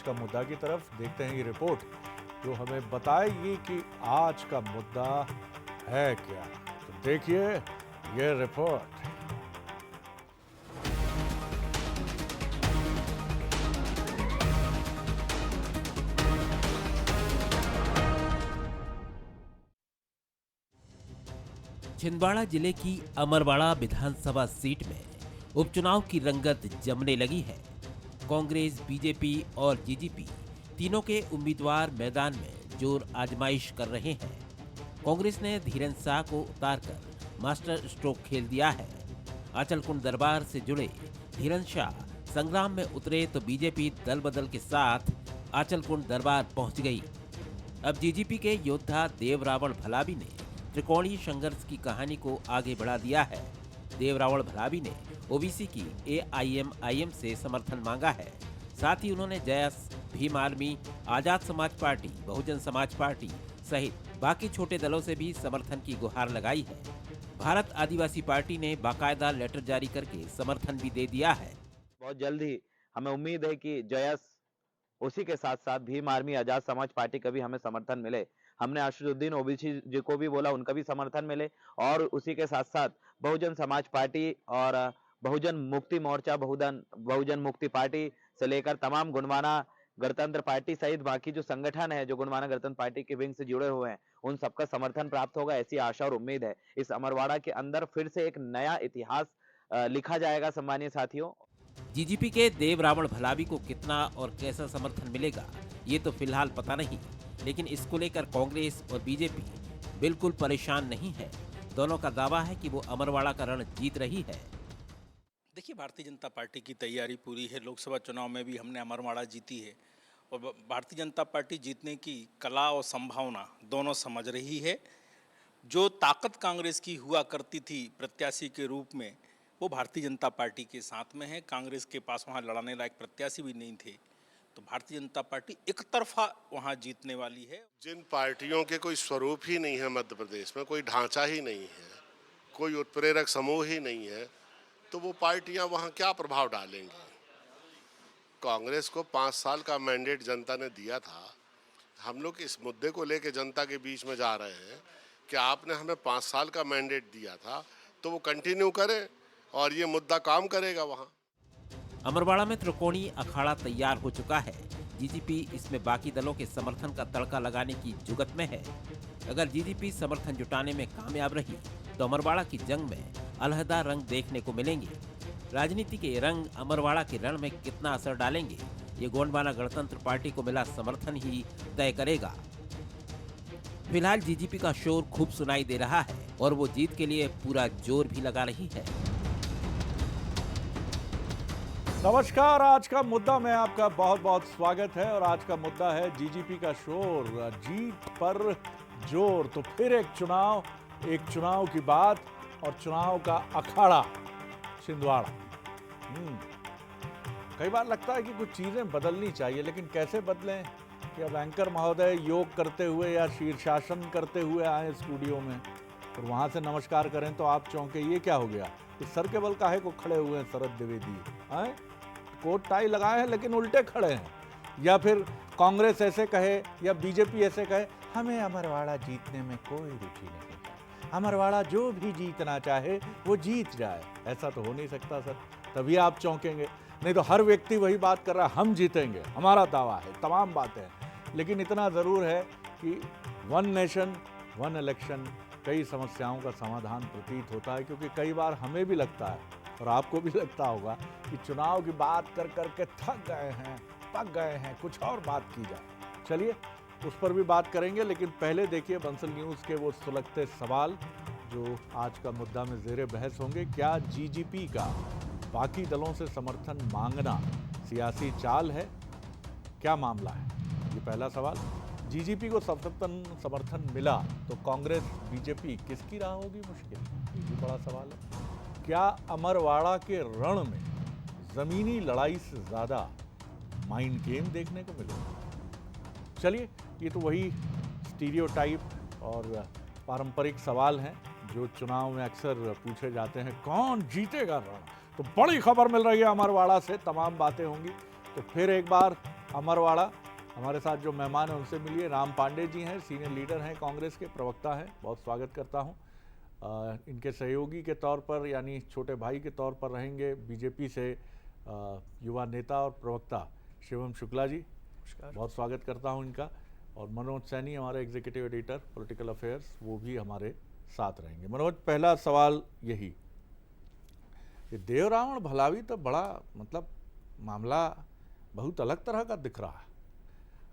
का मुद्दा की तरफ। देखते हैं ये रिपोर्ट जो हमें बताएगी कि आज का मुद्दा है क्या। तो देखिए ये रिपोर्ट। छिंदवाड़ा जिले की अमरवाड़ा विधानसभा सीट में उपचुनाव की रंगत जमने लगी है। कांग्रेस, बीजेपी और जीजीपी तीनों के उम्मीदवार मैदान में जोर आजमाइश कर रहे हैं। कांग्रेस ने धीरेन शाह को उतारकर मास्टर स्ट्रोक खेल दिया है। आंचलकुंड दरबार से जुड़े धीरेन शाह संग्राम में उतरे तो बीजेपी दल बदल के साथ आंचलकुंड दरबार पहुंच गई। अब जीजीपी के योद्धा देव रावण भलाबी ने त्रिकोणीय संघर्ष की कहानी को आगे बढ़ा दिया है। देव रावण भलाबी ने ओबीसी की एआईएमआईएम से समर्थन मांगा है। साथ ही उन्होंने जयस, Bhim army, Azad Samaj party, Bahujan Samaj party सहित बाकी छोटे दलों से भी समर्थन की गुहार लगाई है। भारत आदिवासी पार्टी ने बाकायदा लेटर जारी करके समर्थन भी दे दिया है। बहुत जल्द ही हमें उम्मीद है कि जयस, उसी के साथ साथ भीम आर्मी, आजाद समाज पार्टी का भी हमें समर्थन मिले। हमने आशुद्दीन ओबीसी जी को भी बोला, उनका भी समर्थन मिले। और उसी के साथ साथ बहुजन समाज पार्टी और बहुजन मुक्ति मोर्चा, बहुजन मुक्ति पार्टी से लेकर तमाम गुणवाना गणतंत्र पार्टी सहित बाकी जो संगठन है जो गुणवाना गणतंत्र पार्टी के विंग से जुड़े हुए हैं, उन सबका समर्थन प्राप्त होगा, ऐसी आशा और उम्मीद है। इस अमरवाड़ा के अंदर फिर से एक नया इतिहास लिखा जाएगा सम्मानीय साथियों। जीजीपी के देव रावण भलाबी को कितना और कैसा समर्थन मिलेगा ये तो फिलहाल पता नहीं, लेकिन इसको लेकर कांग्रेस और बीजेपी बिल्कुल परेशान नहीं है। दोनों का दावा है कि वो अमरवाड़ा का रण जीत रही है। देखिए, भारतीय जनता पार्टी की तैयारी पूरी है। लोकसभा चुनाव में भी हमने अमरवाड़ा जीती है और भारतीय जनता पार्टी जीतने की कला और संभावना दोनों समझ रही है। जो ताकत कांग्रेस की हुआ करती थी प्रत्याशी के रूप में, वो भारतीय जनता पार्टी के साथ में है। कांग्रेस के पास वहाँ लड़ने लायक प्रत्याशी भी नहीं थे, तो भारतीय जनता पार्टी एक तरफा वहाँ जीतने वाली है। जिन पार्टियों के कोई स्वरूप ही नहीं है मध्य प्रदेश में, कोई ढांचा ही नहीं है, कोई उत्प्रेरक समूह ही नहीं है, तो वो पार्टियां वहाँ क्या प्रभाव डालेंगी। कांग्रेस को 5 साल का मैंडेट जनता ने दिया था। हम लोग इस मुद्दे को लेकर जनता के बीच में जा रहे हैं कि आपने हमें 5 साल का मैंडेट दिया था तो वो कंटिन्यू करें और ये मुद्दा काम करेगा। वहाँ अमरवाड़ा में त्रिकोणीय अखाड़ा तैयार हो चुका है। जीजीपी इसमें बाकी दलों के समर्थन का तड़का लगाने की जुगत में है। अगर जीजीपी समर्थन जुटाने में कामयाब रही तो अमरवाड़ा की जंग में अलहदा रंग देखने को मिलेंगे। राजनीति के रंग अमरवाड़ा के रण में कितना असर डालेंगे, ये गोंडवाना गणतंत्र पार्टी को मिला समर्थन ही तय करेगा। फिलहाल जीजीपी का शोर खूब सुनाई दे रहा है और वो जीत के लिए पूरा जोर भी लगा रही है। नमस्कार, आज का मुद्दा में आपका बहुत बहुत स्वागत है। और आज का मुद्दा है जीजीपी का शोर, जीत पर जोर। तो फिर एक चुनाव की बात और चुनाव का अखाड़ा छिंदवाड़ा। कई बार लगता है कि कुछ चीजें बदलनी चाहिए, लेकिन कैसे बदलें कि अब एंकर महोदय योग करते हुए या शीर्षासन करते हुए आए स्टूडियो में और वहां से नमस्कार करें तो आप चौंके, ये क्या हो गया, इस सर के बल काहे को खड़े हुए हैं शरद द्विवेदी, आए कोट टाई लगाए हैं लेकिन उल्टे खड़े हैं। या फिर कांग्रेस ऐसे कहे या बीजेपी ऐसे कहे, हमें अमरवाड़ा जीतने में कोई रुचि नहीं है, अमरवाड़ा जो भी जीतना चाहे वो जीत जाए। ऐसा तो हो नहीं सकता सर, तभी आप चौंकेंगे। नहीं तो हर व्यक्ति वही बात कर रहा है, हम जीतेंगे, हमारा दावा है, तमाम बातें हैं। लेकिन इतना ज़रूर है कि वन नेशन वन इलेक्शन कई समस्याओं का समाधान प्रतीत होता है। क्योंकि कई बार हमें भी लगता है और आपको भी लगता होगा कि चुनाव की बात कर कर के थक गए हैं, पक गए हैं, कुछ और बात की जाए। चलिए उस पर भी बात करेंगे, लेकिन पहले देखिए बंसल न्यूज़ के वो सुलगते सवाल जो आज का मुद्दा में ज़ेरे बहस होंगे। क्या जीजीपी का बाकी दलों से समर्थन मांगना सियासी चाल है? क्या मामला है? ये पहला सवाल। जीजीपी को समर्थन मिला तो कांग्रेस बीजेपी किसकी राह होगी मुश्किल? ये भी बड़ा सवाल है। क्या अमरवाड़ा के रण में जमीनी लड़ाई से ज्यादा माइंड गेम देखने को मिलेगा? चलिए, ये तो वही स्टीरियोटाइप और पारंपरिक सवाल हैं जो चुनाव में अक्सर पूछे जाते हैं। कौन जीतेगा रण? तो बड़ी खबर मिल रही है अमरवाड़ा से, तमाम बातें होंगी। तो फिर एक बार अमरवाड़ा। हमारे साथ जो मेहमान हैं उनसे मिलिए। राम पांडे जी हैं, सीनियर लीडर हैं, कांग्रेस के प्रवक्ता हैं, बहुत स्वागत करता हूं। इनके सहयोगी के तौर पर यानी छोटे भाई के तौर पर रहेंगे बीजेपी से युवा नेता और प्रवक्ता शिवम शुक्ला जी, बहुत स्वागत करता हूं इनका। और मनोज सैनी हमारे एग्जीक्यूटिव एडिटर पॉलिटिकल अफेयर्स, वो भी हमारे साथ रहेंगे। मनोज, पहला सवाल यही, ये देव रावण भलावी तो बड़ा मतलब मामला बहुत अलग तरह का दिख रहा है।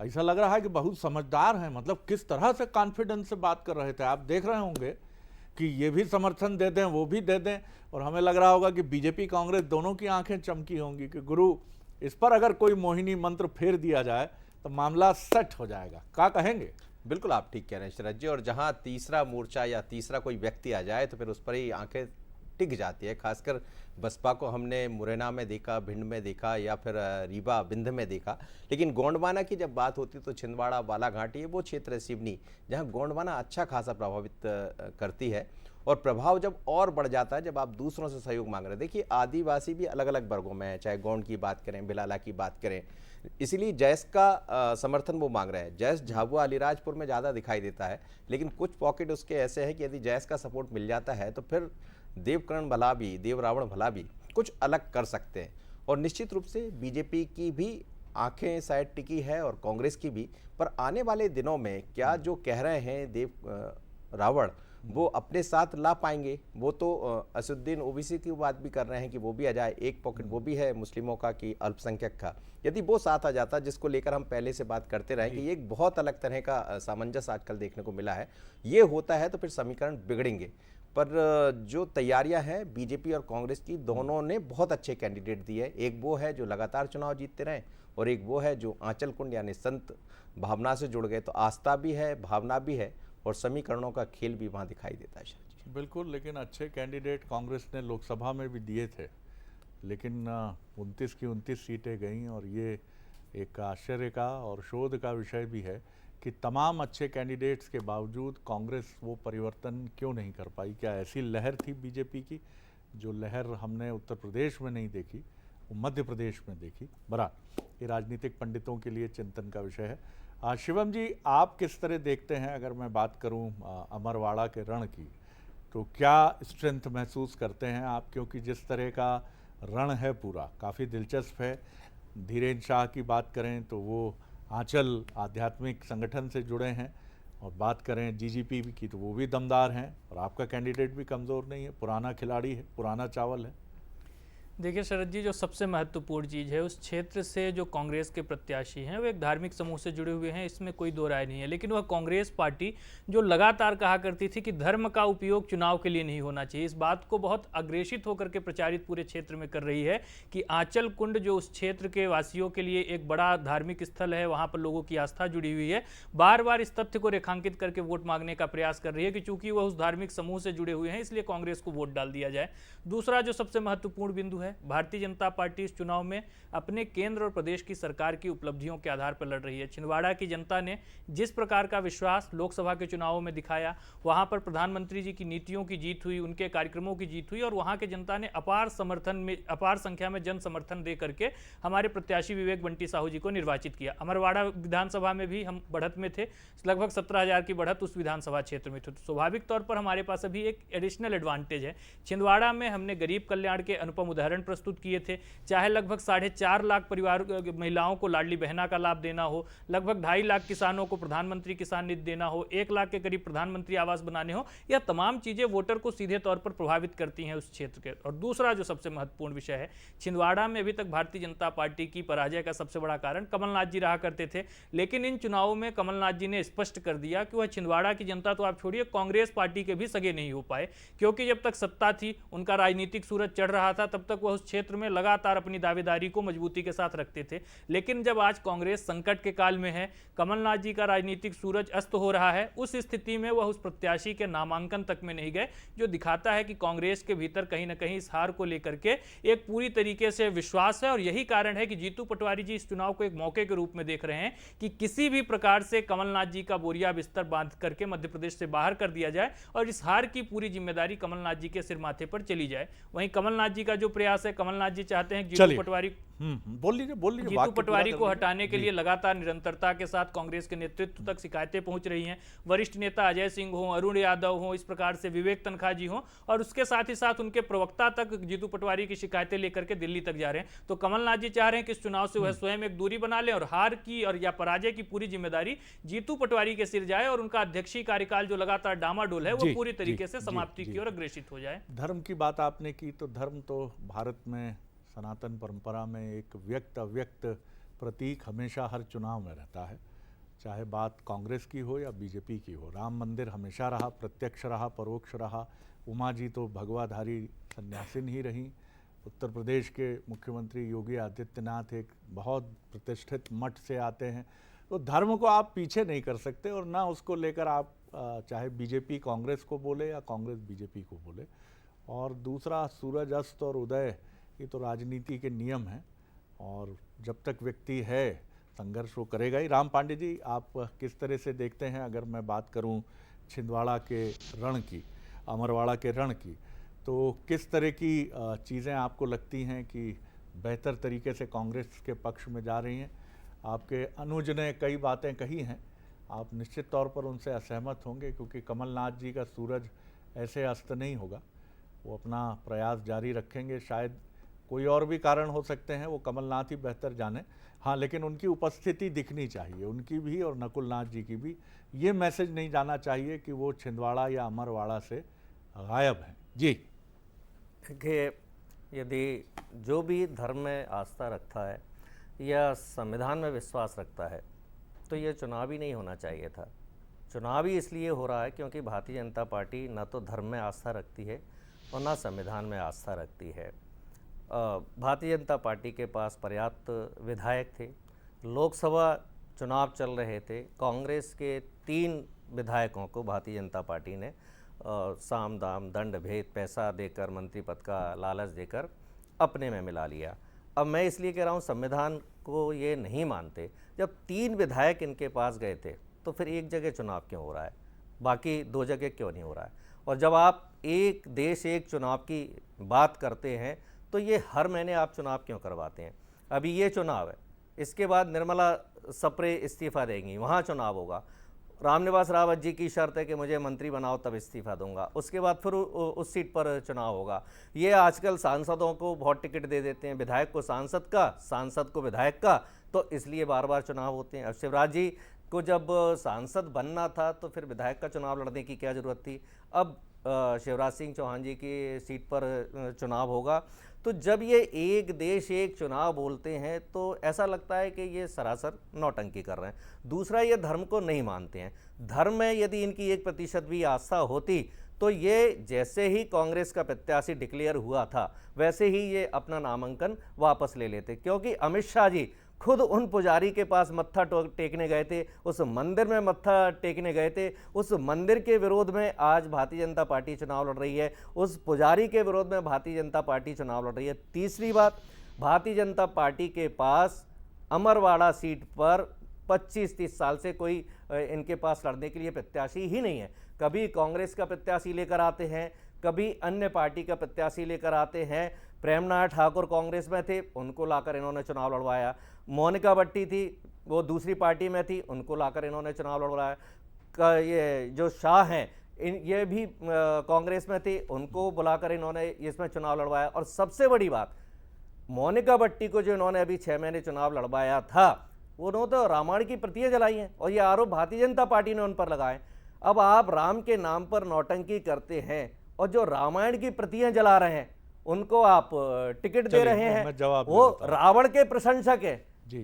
ऐसा लग रहा है कि बहुत समझदार हैं, मतलब किस तरह से कॉन्फिडेंस से बात कर रहे थे। आप देख रहे होंगे कि ये भी समर्थन दे दें, वो भी दे दें, और हमें लग रहा होगा कि बीजेपी कांग्रेस दोनों की आंखें चमकी होंगी कि गुरु इस पर अगर कोई मोहिनी मंत्र फेर दिया जाए तो मामला सेट हो जाएगा। क्या कहेंगे? बिल्कुल आप ठीक कह रहे हैं शरद जी, और जहां तीसरा मोर्चा या तीसरा कोई व्यक्ति आ जाए तो फिर उस पर ही आंखें टिक जाती है। खासकर बसपा को हमने मुरैना में देखा, भिंड में देखा, या फिर रीवा बिंद में देखा। लेकिन गोंडवाना की जब बात होती तो छिंदवाड़ा, बालाघाट, ये वो क्षेत्र है सिवनी जहां गोंडवाना अच्छा खासा प्रभावित करती है। और प्रभाव जब और बढ़ जाता है जब आप दूसरों से सहयोग मांग रहे हैं। देखिए, आदिवासी भी अलग अलग वर्गों में है, चाहे गोंड की बात करें, बिलाला की बात करें, इसीलिए जैस का समर्थन वो मांग रहे हैं। जैस झाबुआ अलीराजपुर में ज़्यादा दिखाई देता है, लेकिन कुछ पॉकेट उसके ऐसे हैं कि यदि जैस का सपोर्ट मिल जाता है तो फिर देवकरण भला भी, देव रावण भला भी कुछ अलग कर सकते हैं। और निश्चित रूप से बीजेपी की भी आंखें शायद टिकी है और कांग्रेस की भी, पर आने वाले दिनों में क्या जो कह रहे हैं देव रावण वो अपने साथ ला पाएंगे। वो तो असुद्दीन ओबीसी की बात भी कर रहे हैं कि वो भी आ जाए, एक पॉकेट वो भी है मुस्लिमों का कि अल्पसंख्यक का। यदि वो साथ आ जाता, जिसको लेकर हम पहले से बात करते रहे कि ये एक बहुत अलग तरह का सामंजस्य आजकल देखने को मिला है, ये होता है तो फिर समीकरण बिगड़ेंगे। पर जो तैयारियां हैं बीजेपी और कांग्रेस की, दोनों ने बहुत अच्छे कैंडिडेट दिए। एक वो है जो लगातार चुनाव जीतते रहे, और एक वो है जो आंचल कुंड यानी संत भावना से जुड़ गए। तो आस्था भी है, भावना भी है, और समीकरणों का खेल भी वहाँ दिखाई देता है। बिल्कुल, लेकिन अच्छे कैंडिडेट कांग्रेस ने लोकसभा में भी दिए थे, लेकिन 29 की 29 सीटें गईं। और ये एक आश्चर्य का और शोध का विषय भी है कि तमाम अच्छे कैंडिडेट्स के बावजूद कांग्रेस वो परिवर्तन क्यों नहीं कर पाई। क्या ऐसी लहर थी बीजेपी की जो लहर हमने उत्तर प्रदेश में नहीं देखी, वो मध्य प्रदेश में देखी? बहरहाल ये राजनीतिक पंडितों के लिए चिंतन का विषय है। शिवम जी, आप किस तरह देखते हैं? अगर मैं बात करूं अमरवाड़ा के रण की, तो क्या स्ट्रेंथ महसूस करते हैं आप? क्योंकि जिस तरह का रण है पूरा काफ़ी दिलचस्प है। धीरेन्द्र शाह की बात करें तो वो आंचल आध्यात्मिक संगठन से जुड़े हैं, और बात करें जीजीपी की तो वो भी दमदार हैं, और आपका कैंडिडेट भी कमज़ोर नहीं है, पुराना खिलाड़ी है, पुराना चावल है। देखिए शरद जी, जो सबसे महत्वपूर्ण चीज़ है, उस क्षेत्र से जो कांग्रेस के प्रत्याशी हैं वो एक धार्मिक समूह से जुड़े हुए हैं, इसमें कोई दो राय नहीं है। लेकिन वह कांग्रेस पार्टी जो लगातार कहा करती थी कि धर्म का उपयोग चुनाव के लिए नहीं होना चाहिए, इस बात को बहुत अग्रेसित होकर के प्रचारित पूरे क्षेत्र में कर रही है कि आंचल कुंड जो उस क्षेत्र के वासियों के लिए एक बड़ा धार्मिक स्थल है, वहाँ पर लोगों की आस्था जुड़ी हुई है, बार बार इस तथ्य को रेखांकित करके वोट मांगने का प्रयास कर रही है कि चूंकि वह उस धार्मिक समूह से जुड़े हुए हैं इसलिए कांग्रेस को वोट डाल दिया जाए। दूसरा जो सबसे महत्वपूर्ण बिंदु है, भारतीय जनता पार्टी इस चुनाव में अपने केंद्र और प्रदेश की सरकार की उपलब्धियों के आधार पर लड़ रही है। छिंदवाड़ा की जनता ने जिस प्रकार का विश्वास लोकसभा के चुनावों में दिखाया, वहां पर प्रधानमंत्री जी की नीतियों की जीत हुई, उनके कार्यक्रमों की जीत हुई, और वहां के जनता ने अपार संख्या में जन समर्थन दे करके हमारे प्रत्याशी विवेक बंटी साहू जी को निर्वाचित किया। अमरवाड़ा विधानसभा में भी हम बढ़त में थे, लगभग 17,000 की बढ़त उस विधानसभा क्षेत्र में थी। तो स्वाभाविक तौर पर हमारे पास अभी एक एडिशनल एडवांटेज है। छिंदवाड़ा में हमने गरीब कल्याण के अनुपम उदाहरण प्रस्तुत किए थे, चाहे लगभग 4.5 लाख परिवार महिलाओं को लाडली बहना का लाभ देना हो, लगभग 2.5 लाख किसानों को प्रधानमंत्री किसान निधि देना हो, 1 लाख के करीब प्रधानमंत्री आवास बनाने हो, यह तमाम चीजें वोटर को सीधे तौर पर प्रभावित करती हैं उस क्षेत्र के। और दूसरा जो सबसे महत्वपूर्ण विषय है, छिंदवाड़ा में अभी तक भारतीय जनता पार्टी की पराजय का सबसे बड़ा कारण कमलनाथ जी रहा करते थे, लेकिन इन चुनावों में कमलनाथ जी ने स्पष्ट कर दिया कि वह छिंदवाड़ा की जनता तो आप छोड़िए, कांग्रेस पार्टी के भी सगे नहीं हो पाए, क्योंकि जब तक सत्ता थी, उनका राजनीतिक सूरज चढ़ रहा था, तब तक वह उस क्षेत्र में लगातार अपनी दावेदारी को मजबूती के साथ रखते थे। लेकिन जब आज कांग्रेस संकट के काल में है, कमलनाथ जी का राजनीतिक सूरज अस्त हो रहा है, उस स्थिति में वह उस प्रत्याशी के नामांकन तक में नहीं गए, जो दिखाता है कि कांग्रेस के भीतर कहीं ना कहीं इस हार को लेकर के एक पूरी तरीके से विश्वास है। और यही कारण है कि जीतू पटवारी जी इस चुनाव को एक मौके के रूप में देख रहे हैं कि किसी भी प्रकार से कमलनाथ जी का बोरिया बिस्तर बांध करके मध्य प्रदेश से बाहर कर दिया जाए और इस हार की पूरी जिम्मेदारी कमलनाथ जी के सिर माथे पर चली जाए। वहीं कमलनाथ जी का जो प्रयास है, कमलनाथ जी चाहते हैं जीतू पटवारी बोल लीजिए जीतू वाक्य पूरा पटवारी कर को लीजिए। हटाने के जी। लिए लगातार निरंतरता के साथ कांग्रेस के नेतृत्व तक शिकायतें पहुंच रही हैं। वरिष्ठ नेता अजय सिंह हो, अरुण यादव हो, इस प्रकार से विवेक तनखा जी हो, और उसके साथ ही साथ उनके प्रवक्ता तक जीतू पटवारी की शिकायतें लेकर के दिल्ली तक जा रहे हैं। तो कमलनाथ जी चाह रहे हैं कि इस चुनाव से वह स्वयं एक दूरी बना लें और हार की और या पराजय की पूरी जिम्मेदारी जीतू पटवारी के सिर जाए और उनका अध्यक्षीय कार्यकाल जो लगातार डामाडोल है वो जी, पूरी तरीके जी, से जी, समाप्ति जी। की ओर अग्रसित हो जाए। धर्म की बात आपने की, तो धर्म तो भारत में सनातन परंपरा में एक व्यक्त अव्यक्त प्रतीक हमेशा हर चुनाव में रहता है, चाहे बात कांग्रेस की हो या बीजेपी की हो। राम मंदिर हमेशा रहा, प्रत्यक्ष रहा, परोक्ष रहा। उमा जी तो भगवाधारी सन्यासिन ही रहीं। उत्तर प्रदेश के मुख्यमंत्री योगी आदित्यनाथ एक बहुत प्रतिष्ठित मठ से आते हैं। तो धर्म को आप पीछे नहीं कर सकते, और ना उसको लेकर आप चाहे बीजेपी कांग्रेस को बोले या कांग्रेस बीजेपी को बोले। और दूसरा, सूरज अस्त और उदय, ये तो राजनीति के नियम हैं, और जब तक व्यक्ति है संघर्ष वो करेगा ही। राम पांडे जी, आप किस तरह से देखते हैं? अगर मैं बात करूं छिंदवाड़ा के रण की, अमरवाड़ा के रण की, तो किस तरह की चीज़ें आपको लगती हैं कि बेहतर तरीके से कांग्रेस के पक्ष में जा रही हैं? आपके अनुज ने कई बातें कही हैं, आप निश्चित तौर पर उनसे असहमत होंगे, क्योंकि कमलनाथ जी का सूरज ऐसे अस्त नहीं होगा। वो अपना प्रयास जारी रखेंगे। शायद कोई और भी कारण हो सकते हैं, वो कमलनाथ ही बेहतर जाने। हाँ, लेकिन उनकी उपस्थिति दिखनी चाहिए, उनकी भी और नकुलनाथ जी की भी। ये मैसेज नहीं जाना चाहिए कि वो छिंदवाड़ा या अमरवाड़ा से गायब हैं। जी। देखिए, यदि जो भी धर्म में आस्था रखता है या संविधान में विश्वास रखता है, तो ये चुनाव ही नहीं होना चाहिए था। चुनाव ही इसलिए हो रहा है क्योंकि भारतीय जनता पार्टी न तो धर्म में आस्था रखती है और न संविधान में आस्था रखती है। भारतीय जनता पार्टी के पास पर्याप्त विधायक थे। लोकसभा चुनाव चल रहे थे, कांग्रेस के 3 विधायकों को भारतीय जनता पार्टी ने साम दाम दंड भेद पैसा देकर, मंत्री पद का लालच देकर अपने में मिला लिया। अब मैं इसलिए कह रहा हूँ, संविधान को ये नहीं मानते। जब 3 विधायक इनके पास गए थे तो फिर एक जगह चुनाव क्यों हो रहा है, बाकी 2 जगह क्यों नहीं हो रहा है? और जब आप एक देश एक चुनाव की बात करते हैं तो ये हर महीने आप चुनाव क्यों करवाते हैं? अभी ये चुनाव है, इसके बाद निर्मला सप्रे इस्तीफा देंगी, वहाँ चुनाव होगा। रामनिवास रावत जी की शर्त है कि मुझे मंत्री बनाओ तब इस्तीफा दूंगा, उसके बाद फिर उस सीट पर चुनाव होगा। ये आजकल सांसदों को बहुत टिकट दे देते हैं, विधायक को सांसद का, सांसद को विधायक का, तो इसलिए बार बार चुनाव होते हैं। अब शिवराज जी को जब सांसद बनना था तो फिर विधायक का चुनाव लड़ने की क्या ज़रूरत थी? अब शिवराज सिंह चौहान जी की सीट पर चुनाव होगा। तो जब ये एक देश एक चुनाव बोलते हैं तो ऐसा लगता है कि ये सरासर नौटंकी कर रहे हैं। दूसरा, ये धर्म को नहीं मानते हैं। धर्म में यदि इनकी 1% भी आस्था होती तो ये जैसे ही कांग्रेस का प्रत्याशी डिक्लेयर हुआ था वैसे ही ये अपना नामांकन वापस ले लेते, क्योंकि अमित शाह जी खुद उन पुजारी के पास मत्था टेकने गए थे, उस मंदिर में मत्था टेकने गए थे। उस मंदिर के विरोध में आज भारतीय जनता पार्टी चुनाव लड़ रही है, उस पुजारी के विरोध में भारतीय जनता पार्टी चुनाव लड़ रही है। तीसरी बात, भारतीय जनता पार्टी के पास अमरवाड़ा सीट पर 25-30 साल से कोई इनके पास लड़ने के लिए प्रत्याशी ही नहीं है। कभी कांग्रेस का प्रत्याशी लेकर आते हैं, कभी अन्य पार्टी का प्रत्याशी लेकर आते हैं। प्रेमनाथ ठाकुर कांग्रेस में थे, उनको लाकर इन्होंने चुनाव लड़वाया। मोनिका भट्टी थी, वो दूसरी पार्टी में थी, उनको लाकर इन्होंने चुनाव लड़वाया। ये जो शाह हैं, ये भी कांग्रेस में थे, उनको बुलाकर इन्होंने इसमें चुनाव लड़वाया। और सबसे बड़ी बात, मोनिका भट्टी को जो इन्होंने अभी 6 महीने चुनाव लड़वाया था, उन्होंने तो रामायण की प्रतियां जलाई हैं और ये आरोप भारतीय जनता पार्टी ने उन पर लगाए। अब आप राम के नाम पर नौटंकी करते हैं और जो रामायण की प्रतियां जला रहे हैं उनको आप टिकट दे रहे हैं। वो रावण के प्रशंसक है,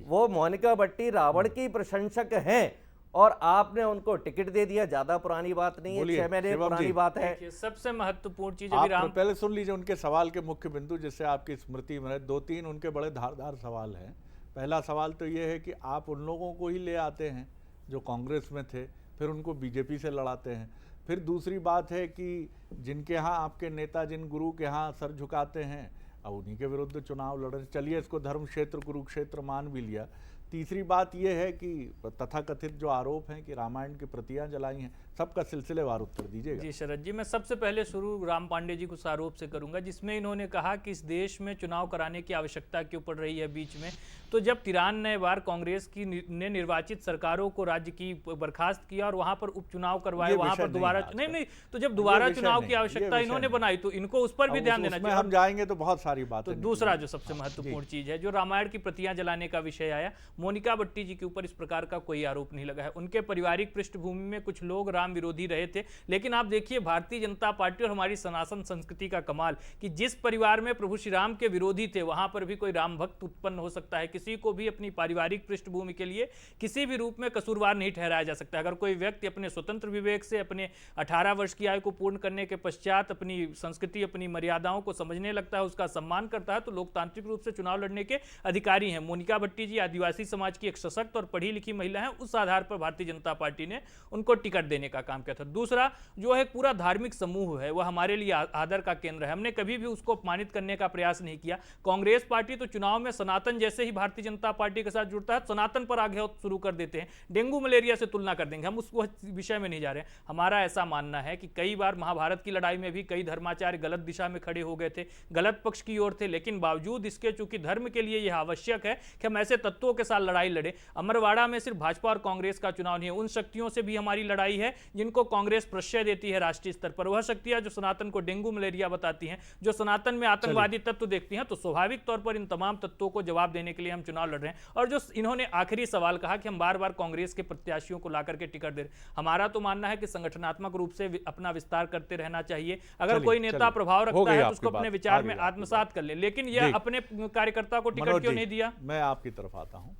वो मोनिका भट्टी रावण की प्रशंसक हैं और आपने उनको टिकट दे दिया। ज्यादा पुरानी बात नहीं है, 6 महीने पुरानी बात है। सबसे महत्वपूर्ण चीज पहले सुन लीजिए उनके सवाल के मुख्य बिंदु, जिससे आपकी स्मृति में 2-3 उनके बड़े धारदार सवाल हैं। पहला सवाल तो ये है कि आप उन लोगों को ही ले आते हैं जो कांग्रेस में थे, फिर उनको बीजेपी से लड़ाते हैं। फिर दूसरी बात है कि जिनके यहाँ आपके नेता जिन गुरु के यहाँ सर झुकाते हैं, अब उन्हीं के विरुद्ध चुनाव लड़ रहे। चलिए, इसको धर्म क्षेत्र कुरुक्षेत्र मान भी लिया, तीसरी बात ये है कि तथाकथित जो आरोप हैं कि रामायण की प्रतियां जलाई हैं, सबका सिलसिलेवार उत्तर दीजिएगा। जी शरद जी, मैं सबसे पहले शुरू राम पांडे जी को उस आरोप से करूंगा जिसमें इन्होंने कहा कि इस देश में चुनाव कराने की आवश्यकता क्यों पड़ रही है बीच में। तो जब 93 बार कांग्रेस की ने निर्वाचित सरकारों को राज्य की बर्खास्त किया और वहां पर उपचुनाव करवाए, वहां पर दोबारा नहीं, तो जब दोबारा चुनाव की आवश्यकता इन्होंने बनाई तो इनको उस पर भी ध्यान देना चाहिए। हम जाएंगे तो बहुत सारी बातें। तो दूसरा जो सबसे महत्वपूर्ण चीज है, जो रामायण की प्रतियां जलाने का विषय आया, मोनिका भट्टी जी के ऊपर इस प्रकार का कोई आरोप नहीं लगा है। उनके पारिवारिक पृष्ठभूमि में कुछ लोग राम विरोधी रहे थे, लेकिन आप देखिए भारतीय जनता पार्टी और हमारी सनातन संस्कृति का कमाल कि जिस परिवार में प्रभु श्री राम के विरोधी थे वहां पर भी कोई राम भक्त उत्पन्न हो सकता है। किसी को भी अपनी पारिवारिक पृष्ठभूमि के लिए किसी भी रूप में कसूरवार नहीं ठहराया जा सकता। अगर कोई व्यक्ति अपने स्वतंत्र विवेक से अपने 18 वर्ष की आयु को पूर्ण करने के पश्चात अपनी संस्कृति, अपनी मर्यादाओं को समझने लगता है, उसका सम्मान करता है, तो लोकतांत्रिक रूप से चुनाव लड़ने के अधिकारी हैं। मोनिका भट्टी जी आदिवासी समाज की एक सशक्त और पढ़ी लिखी महिला है, उस आधार पर भारतीय जनता पार्टी ने उनको टिकट देने का काम किया था। दूसरा जो है पूरा धार्मिक समूह है, वह हमारे लिए आदर का केंद्र है, हमने कभी भी उसको अपमानित करने का प्रयास नहीं किया। कांग्रेस पार्टी तो चुनाव में सनातन जैसे ही भारतीय जनता पार्टी के साथ जुड़ता है सनातन पर आगे शुरू कर देते हैं, डेंगू मलेरिया से तुलना कर देंगे। हम उस विषय में नहीं जा रहे हैं। हमारा ऐसा मानना है कि कई बार महाभारत की लड़ाई में भी कई धर्माचार्य गलत दिशा में खड़े हो गए थे, गलत पक्ष की ओर थे, लेकिन बावजूद इसके चूंकि धर्म के लिए यह आवश्यक है कि हम ऐसे तत्वों के साथ लड़ाई लड़े। अमरवाड़ा में सिर्फ भाजपा और कांग्रेस का चुनाव नहीं है, उन शक्तियों से भी हमारी लड़ाई है जिनको कांग्रेस प्रश्रय देती है राष्ट्रीय स्तर पर। वह शक्तियां जो सनातन को डेंगू मलेरिया बताती हैं, जो सनातन में आतंकवादी तत्व देखती हैं, तो स्वाभाविक तौर पर इन तमाम तत्वों को जवाब देने के लिए हम चुनाव लड़ रहे हैं। और जो इन्होंने आखिरी सवाल कहा कि हम बार बार कांग्रेस के प्रत्याशियों को ला करके टिकट दे रहे, हमारा तो मानना है कि संगठनात्मक रूप से अपना विस्तार करते रहना चाहिए। अगर कोई नेता प्रभाव रखता है तो उसको अपने विचार में आत्मसात कर ले, लेकिन यह अपने कार्यकर्ता को टिकट क्यों नहीं दिया? मैं आपकी तरफ आता हूं।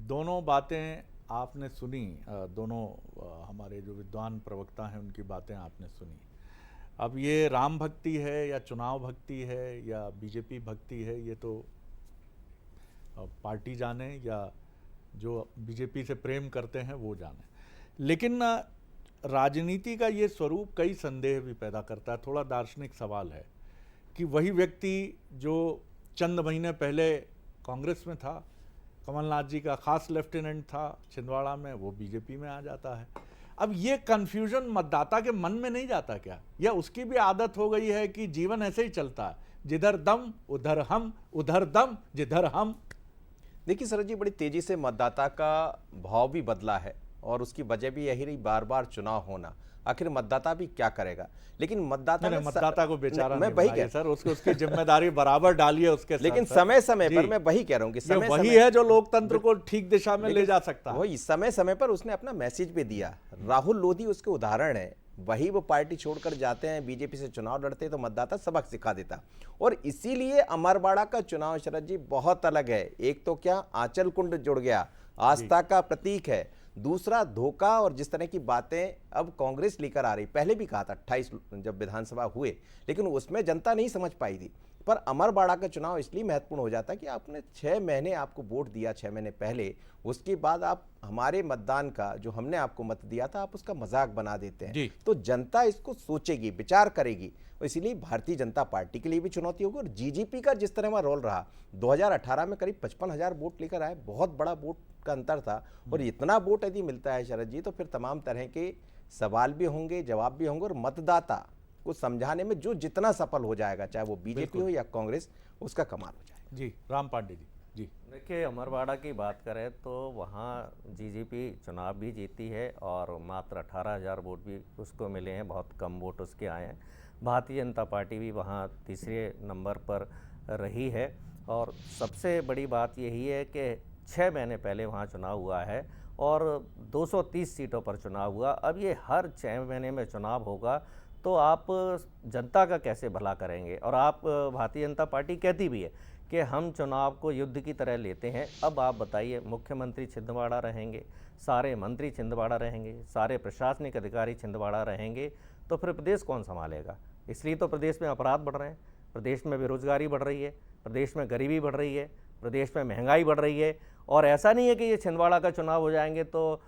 दोनों बातें आपने सुनी, दोनों हमारे जो विद्वान प्रवक्ता हैं उनकी बातें आपने सुनी। अब ये राम भक्ति है या चुनाव भक्ति है या बीजेपी भक्ति है, ये तो पार्टी जाने या जो बीजेपी से प्रेम करते हैं वो जाने। लेकिन राजनीति का ये स्वरूप कई संदेह भी पैदा करता है। थोड़ा दार्शनिक सवाल है कि वही व्यक्ति जो चंद महीने पहले कांग्रेस में था, कमलनाथ जी का खास लेफ्टिनेंट था छिंदवाड़ा में, वो बीजेपी में आ जाता है। अब ये कन्फ्यूजन मतदाता के मन में नहीं जाता क्या? या उसकी भी आदत हो गई है कि जीवन ऐसे ही चलता है, जिधर दम उधर हम, उधर दम जिधर हम। देखिए शरद जी, बड़ी तेजी से मतदाता का भाव भी बदला है और उसकी वजह भी यही रही बार बार चुनाव होना। आखिर मतदाता भी क्या करेगा? लेकिन मतदाता को बेचारा मैं वही कह सर, उसकी जिम्मेदारी बराबर डालिए उसके साथ। लेकिन समय समय पर मैं वही कह रहा हूँ कि समय वही है जो लोकतंत्र को ठीक दिशा में ले जा सकता है। वही समय समय पर उसने अपना मैसेज भी दिया। राहुल लोधी उसके उदाहरण है। वही वो पार्टी छोड़कर जाते हैं, बीजेपी से चुनाव लड़ते हैं तो मतदाता सबक सिखा देता। और इसीलिए अमरवाड़ा का चुनाव शरद जी बहुत अलग है। एक तो क्या आंचल कुंड जुड़ गया, आस्था का प्रतीक है। दूसरा धोखा और जिस तरह की बातें अब कांग्रेस लेकर आ रही, पहले भी कहा था 28 जब विधानसभा हुए, लेकिन उसमें जनता नहीं समझ पाई थी। पर अमरवाड़ा का चुनाव इसलिए महत्वपूर्ण हो जाता है कि आपने 6 महीने आपको वोट दिया, 6 महीने पहले, उसके बाद आप हमारे मतदान का जो हमने आपको मत दिया था आप उसका मजाक बना देते हैं। तो जनता इसको सोचेगी, विचार करेगी। इसलिए भारतीय जनता पार्टी के लिए भी चुनौती होगी। और जीजीपी का जिस तरह रोल रहा, 2018 में करीब 55,000 वोट लेकर आए, बहुत बड़ा वोट का अंतर था। और इतना वोट यदि मिलता है शरद जी तो फिर तमाम तरह के सवाल भी होंगे, जवाब भी होंगे, और मतदाता को समझाने में जो जितना सफल हो जाएगा, चाहे वो बीजेपी हो या कांग्रेस, उसका कमाल हो जाएगा। जी राम पांडे जी। देखिए, अमरवाड़ा की बात करें तो वहाँ जीजीपी चुनाव भी जीती है और मात्र 18,000 वोट भी उसको मिले हैं, बहुत कम वोट उसके आए हैं। भारतीय जनता पार्टी भी वहाँ तीसरे नंबर पर रही है। और सबसे बड़ी बात यही है कि 6 महीने पहले वहाँ चुनाव हुआ है और 230 सीटों पर चुनाव हुआ। अब ये हर 6 महीने में चुनाव होगा तो आप जनता का कैसे भला करेंगे? और आप भारतीय जनता पार्टी कहती भी है कि हम चुनाव को युद्ध की तरह लेते हैं। अब आप बताइए, मुख्यमंत्री छिंदवाड़ा रहेंगे, सारे मंत्री छिंदवाड़ा रहेंगे, सारे प्रशासनिक अधिकारी छिंदवाड़ा रहेंगे, तो फिर प्रदेश कौन संभालेगा? इसलिए तो प्रदेश में अपराध बढ़ रहे हैं, प्रदेश में बेरोजगारी बढ़ रही है, प्रदेश में गरीबी बढ़ रही है, प्रदेश में महंगाई बढ़ रही है। और ऐसा नहीं है कि ये छिंदवाड़ा का चुनाव हो जाएंगे तो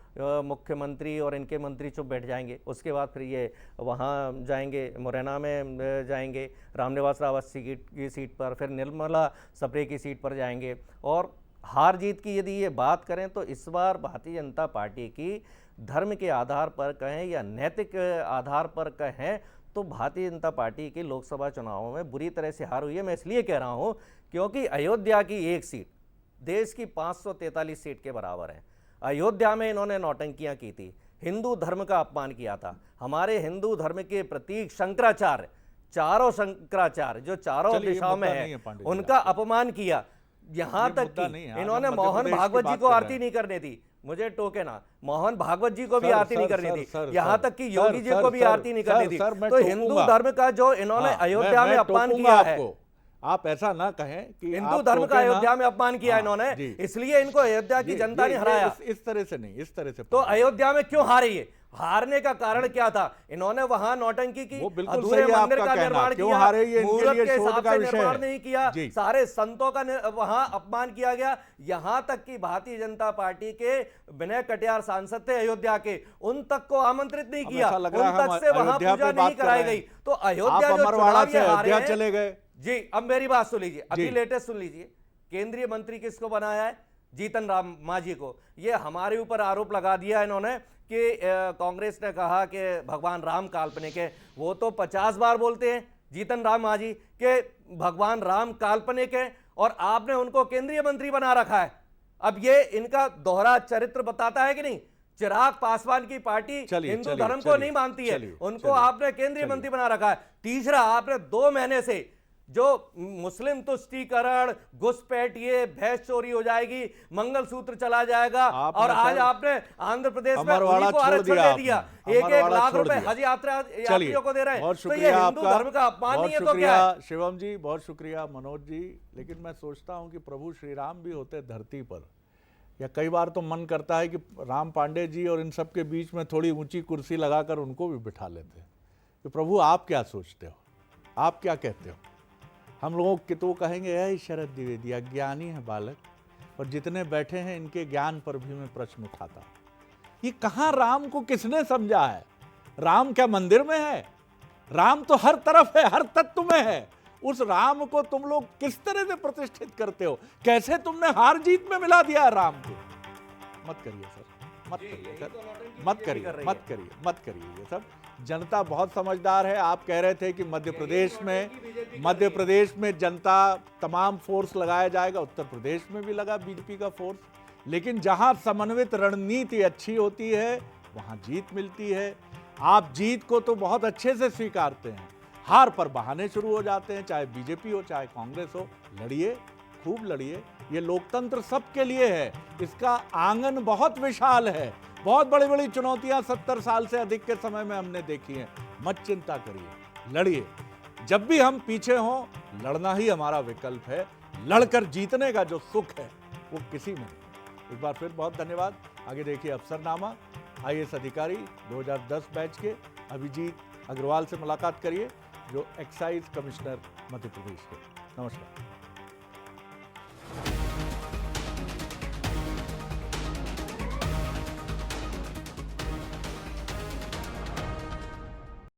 मुख्यमंत्री और इनके मंत्री चुप बैठ जाएंगे, उसके बाद फिर ये वहाँ जाएंगे, मुरैना में जाएंगे, रामनिवास रावत की सीट पर, फिर निर्मला सप्रे की सीट पर जाएंगे। और हार जीत की यदि ये बात करें तो इस बार भारतीय जनता पार्टी की धर्म के आधार पर कहें या नैतिक आधार पर कहें तो भारतीय जनता पार्टी की लोकसभा चुनावों में बुरी तरह से हार हुई है। मैं इसलिए कह रहा हूं क्योंकि अयोध्या की एक सीट देश की 543 सीट के बराबर है। अयोध्या में इन्होंने नौटंकियां की थी, हिंदू धर्म का अपमान किया था। हमारे हिंदू धर्म के प्रतीक शंकराचार्य, चारों शंकराचार्य जो चारों चलिए, ये दिशाओं में मुद्दा नहीं है है, पांडे जी उनका अपमान किया। यहां ये तक मुद्दा नहीं कि है। इन्होंने हम मध्य मोहन प्रदेश की भागवत जी बात को कर रहे आरती हैं। नहीं करनी थी, मुझे टोके ना, मोहन भागवत जी को भी सर, आरती नहीं सर, करनी सर, थी, सर, यहां सर, तक कि योगी जी सर, को भी सर, आरती नहीं करनी थी। सर, मैं तो हिंदू टोकूंगा। धर्म का जो इन्होंने हाँ, अयोध्या में मैं अपमान टोकूंगा किया है, आपको। आप ऐसा ना कहें कि हिंदू आप धर्म का टोके ना। अयोध्या में अपमान किया हाँ, इन्होंने, जी। इसलिए इनको अयोध्या की जनता ने हराया। इस तरह से नहीं, इस तरह से तो अयोध्या में क्यों हारे ये? हारने का कारण क्या था? इन्होंने वहां नौटंकी की, वो बिल्कुल अधूरे सही है मंदिर आपका का कहना। निर्माण क्यों किया, हारे ये इनके मुहूर्त लिए के शोध हिसाब का से विषय निर्माण है। नहीं किया, जी। सारे संतों का वहां अपमान किया गया। यहां तक कि भारतीय जनता पार्टी के विनय कटियार सांसद थे अयोध्या के, उन तक को आमंत्रित नहीं अब किया, ऐसा लग उन रहा है तक हम से वहां अयोध्या पूजा पे बात नहीं कर कराई रहे गई। हैं। तो अयोध्या आप जो अमरवाड़ा चुनाव से ये हारे अयोध्या हैं, चले गए। जी अब मेरी बात सुन लीजिए, अभी जी। लेटेस्ट सुन लीजिए। केंद्रीय मंत्री किसको बनाया है? जीतन राम मांझी को। ये हमारे ऊपर आरोप लगा दिया इन्होंने कि कांग्रेस ने कहा कि भगवान राम काल्पनिक है। वो तो 50 बार बोलते हैं जीतन राम मांझी कि भगवान राम काल्पनिक है, और आपने उनको केंद्रीय मंत्री बना रखा है। अब ये इनका दोहरा चरित्र बताता है कि नहीं? चिराग पासवान की पार्टी हिंदू धर्म को नहीं मानती है, उनको आपने केंद्रीय मंत्री बना रखा है। तीसरा, आपने 2 महीने से जो मुस्लिम तुष्टीकरण, घुसपैठ, ये भैंस चोरी हो जाएगी, मंगलसूत्र चला जाएगा, और आज आपने आंध्र प्रदेश में उन्हीं को आरक्षण दे दिया, 1-1 लाख रुपए हज यात्रियों को दे रहे हैं। तो ये हिंदू धर्म का अपमान नहीं है तो क्या है? शिवम जी बहुत शुक्रिया, मनोज जी। लेकिन मैं सोचता हूं कि प्रभु श्री राम भी होते धरती पर, या कई बार तो मन करता है कि राम पांडे जी और इन सब के बीच में थोड़ी ऊंची कुर्सी लगाकर उनको भी बिठा लेते हैं कि प्रभु आप क्या सोचते हो, आप क्या कहते हो। हम लोगों के तो कहेंगे यही शरद द्विवेदी अज्ञानी है बालक, और जितने बैठे हैं इनके ज्ञान पर भी मैं प्रश्न उठाता हूं। ये कहां राम को किसने समझा है? राम क्या मंदिर में है? राम तो हर तरफ है, हर तत्व में है। उस राम को तुम लोग किस तरह से प्रतिष्ठित करते हो? कैसे तुमने हार जीत में मिला दिया है राम को? मत करिए सर, मत करिए सर, मत करिए, मत करिए, मत करिए ये सब। जनता बहुत समझदार है। आप कह रहे थे कि मध्य प्रदेश में जनता तमाम फोर्स लगाया जाएगा, उत्तर प्रदेश में भी लगा बीजेपी का फोर्स, लेकिन जहां समन्वित रणनीति अच्छी होती है वहां जीत मिलती है। आप जीत को तो बहुत अच्छे से स्वीकारते हैं, हार पर बहाने शुरू हो जाते हैं, चाहे बीजेपी हो चाहे कांग्रेस हो। लड़िए, खूब लड़िए, ये लोकतंत्र सबके लिए है, इसका आंगन बहुत विशाल है। बहुत बड़ी बड़ी चुनौतियां 70 साल से अधिक के समय में हमने देखी हैं। मत चिंता करिए, लड़िए। जब भी हम पीछे हों, लड़ना ही हमारा विकल्प है। लड़कर जीतने का जो सुख है वो किसी में नहीं। एक बार फिर बहुत धन्यवाद। आगे देखिए अफसरनामा। IAS अधिकारी 2010 बैच के अभिजीत अग्रवाल से मुलाकात करिए, जो एक्साइज कमिश्नर मध्य प्रदेश के। नमस्कार।